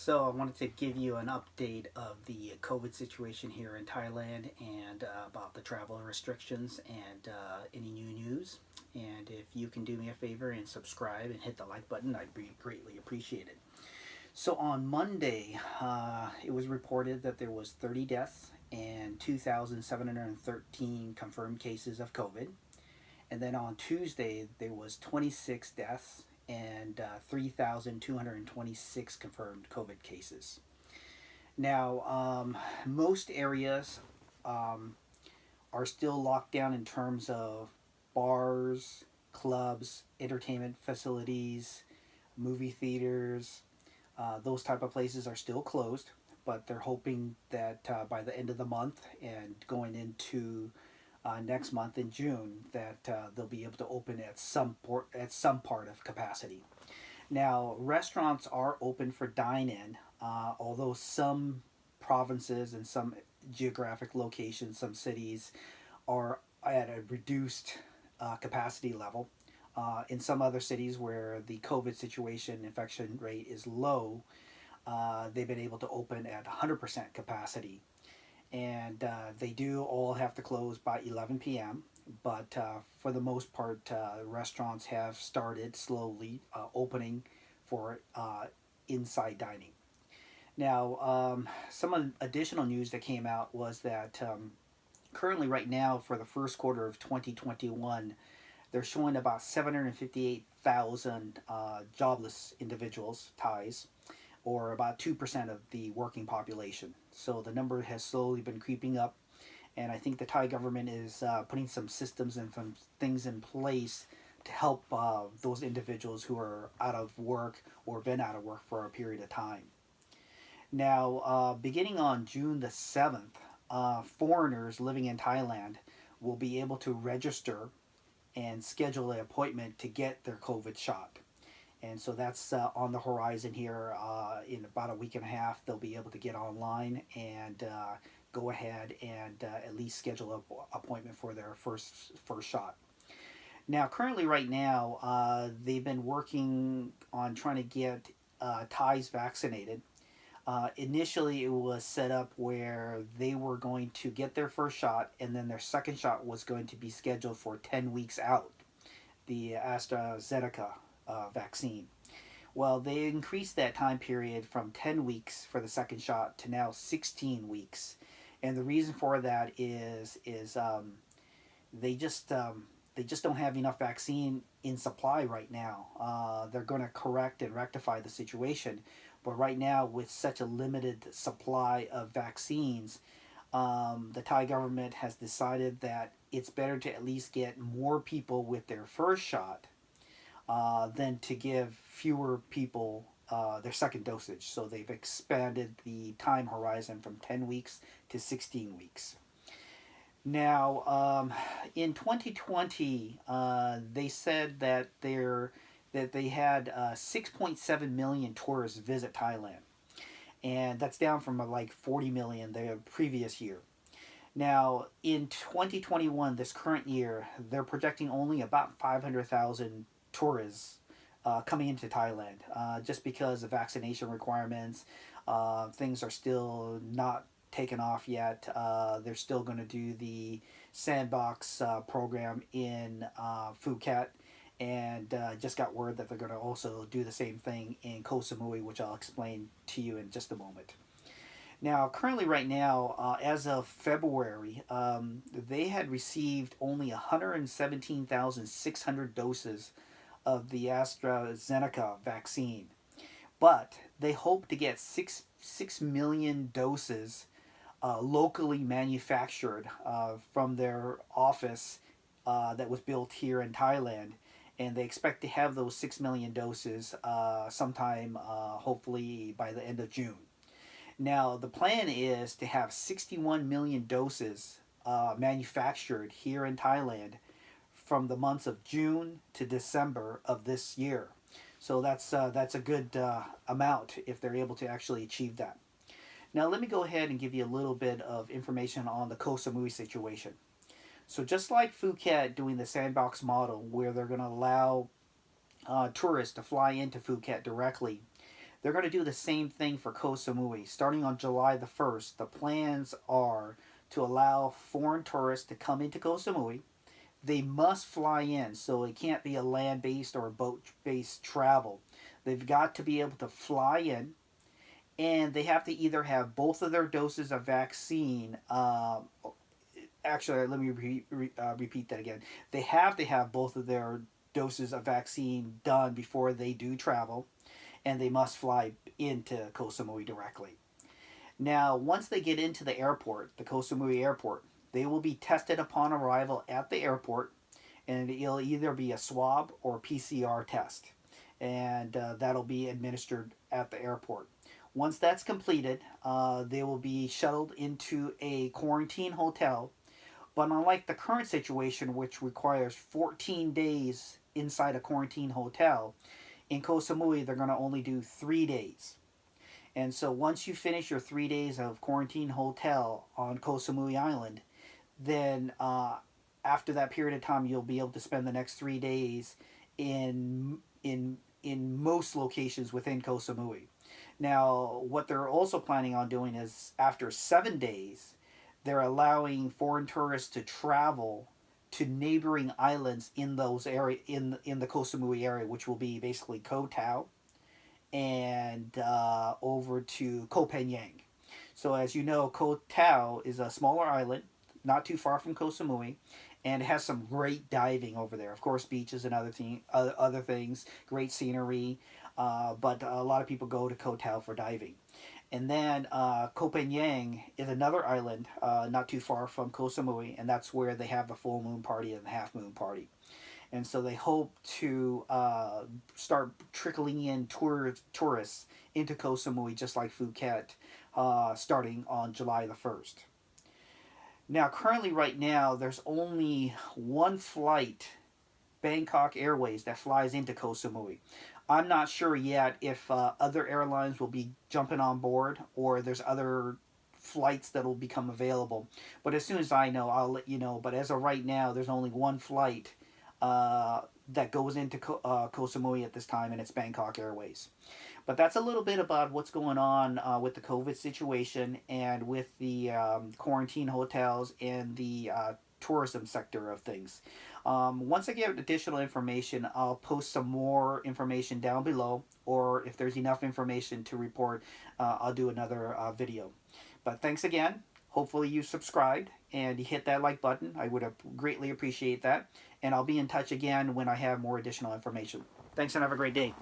So I wanted to give you an update of the COVID situation here in Thailand and about the travel restrictions and any new news. And if you can do me a favor and subscribe and hit the like button, I'd be greatly appreciated. So on Monday, it was reported that there was 30 deaths and 2,713 confirmed cases of COVID. And then on Tuesday, there was 26 deaths and 3,226 confirmed COVID cases. Now, most areas um, are still locked down in terms of bars, clubs, entertainment facilities, movie theaters. Those type of places are still closed, but they're hoping that by the end of the month and going into next month in June that they'll be able to open at some part of capacity. Now, restaurants are open for dine-in, although some provinces and some geographic locations, some cities are at a reduced capacity level. In some other cities where the COVID situation infection rate is low, they've been able to open at 100% capacity. And they do all have to close by 11 p.m. But for the most part, restaurants have started slowly opening for inside dining. Now, some additional news that came out was that currently, right now, for the first quarter of 2021, they're showing about 758,000 jobless individuals, Thais, or about 2% of the working population. So the number has slowly been creeping up, and I think the Thai government is putting some systems and some things in place to help those individuals who are out of work or been out of work for a period of time. Now, beginning on June the 7th, foreigners living in Thailand will be able to register and schedule an appointment to get their COVID shot. And so that's on the horizon here. In about a week and a half, they'll be able to get online and go ahead and at least schedule an appointment for their first shot. Now, currently, right now, they've been working on trying to get Thais vaccinated. Initially, it was set up where they were going to get their first shot, and then their second shot was going to be scheduled for 10 weeks out, the AstraZeneca vaccine. Well, they increased that time period from 10 weeks for the second shot to now 16 weeks. And the reason for that is they just they just don't have enough vaccine in supply right now. They're going to correct and rectify the situation, but right now, with such a limited supply of vaccines, the Thai government has decided that it's better to at least get more people with their first shot than to give fewer people their second dosage. So they've expanded the time horizon from 10 weeks to 16 weeks. Now, in 2020, they said that they had 6.7 million tourists visit Thailand, and that's down from like 40 million the previous year. Now, in 2021, this current year, they're projecting only about 500,000 tourists coming into Thailand, just because of vaccination requirements. Things are still not taken off yet. They're still going to do the sandbox program in Phuket, and just got word that they're going to also do the same thing in Ko Samui, which I'll explain to you in just a moment. Now, currently, right now, as of February, they had received only 117,600 doses of the AstraZeneca vaccine, but they hope to get 6 million doses locally manufactured from their office that was built here in Thailand, and they expect to have those 6 million doses sometime, hopefully by the end of June. Now, the plan is to have 61 million doses manufactured here in Thailand from the months of June to December of this year. So that's a good amount if they're able to actually achieve that. Now, let me go ahead and give you a little bit of information on the Ko Samui situation. So just like Phuket doing the sandbox model where they're going to allow tourists to fly into Phuket directly, They're going to do the same thing for Ko Samui. Starting on July the 1st, the plans are to allow foreign tourists to come into Ko Samui. They must fly in, so it can't be a land-based or boat-based travel. They've got to be able to fly in, and they have to either have both of their doses of vaccine. Actually, let me repeat that again. They have to have both of their doses of vaccine done before they do travel, and they must fly into Ko Samui directly. Now, once they get into the airport, the Ko Samui airport, they will be tested upon arrival at the airport, and it'll either be a swab or PCR test, and that'll be administered at the airport. Once that's completed, they will be shuttled into a quarantine hotel. But unlike the current situation, which requires 14 days inside a quarantine hotel, in Ko Samui they're going to only do 3 days. And so once you finish your 3 days of quarantine hotel on Ko Samui Island, then after that period of time, you'll be able to spend the next 3 days in most locations within Ko Samui. Now, what they're also planning on doing is after 7 days, they're allowing foreign tourists to travel to neighboring islands in those area in the Ko Samui area, which will be basically Koh Tao and over to Koh Phangan. So as you know, Koh Tao is a smaller island, not too far from Ko Samui, and it has some great diving over there. Of course, beaches and other things, great scenery, but a lot of people go to Koh Tao for diving. And then Koh Phangan is another island not too far from Ko Samui, and that's where they have the full moon party and the half moon party. And so they hope to start trickling in tourists into Ko Samui, just like Phuket, starting on July the 1st. Now, currently, right now, there's only one flight, Bangkok Airways, that flies into Ko Samui. I'm not sure yet if other airlines will be jumping on board or there's other flights that will become available. But as soon as I know, I'll let you know. But as of right now, there's only one flight that goes into Ko Samui at this time, and it's Bangkok Airways. But that's a little bit about what's going on with the COVID situation and with the quarantine hotels and the tourism sector of things. Once I get additional information, I'll post some more information down below, or if there's enough information to report, I'll do another video. But thanks again. Hopefully you subscribed and you hit that like button. I would greatly appreciate that. And I'll be in touch again when I have more additional information. Thanks and have a great day.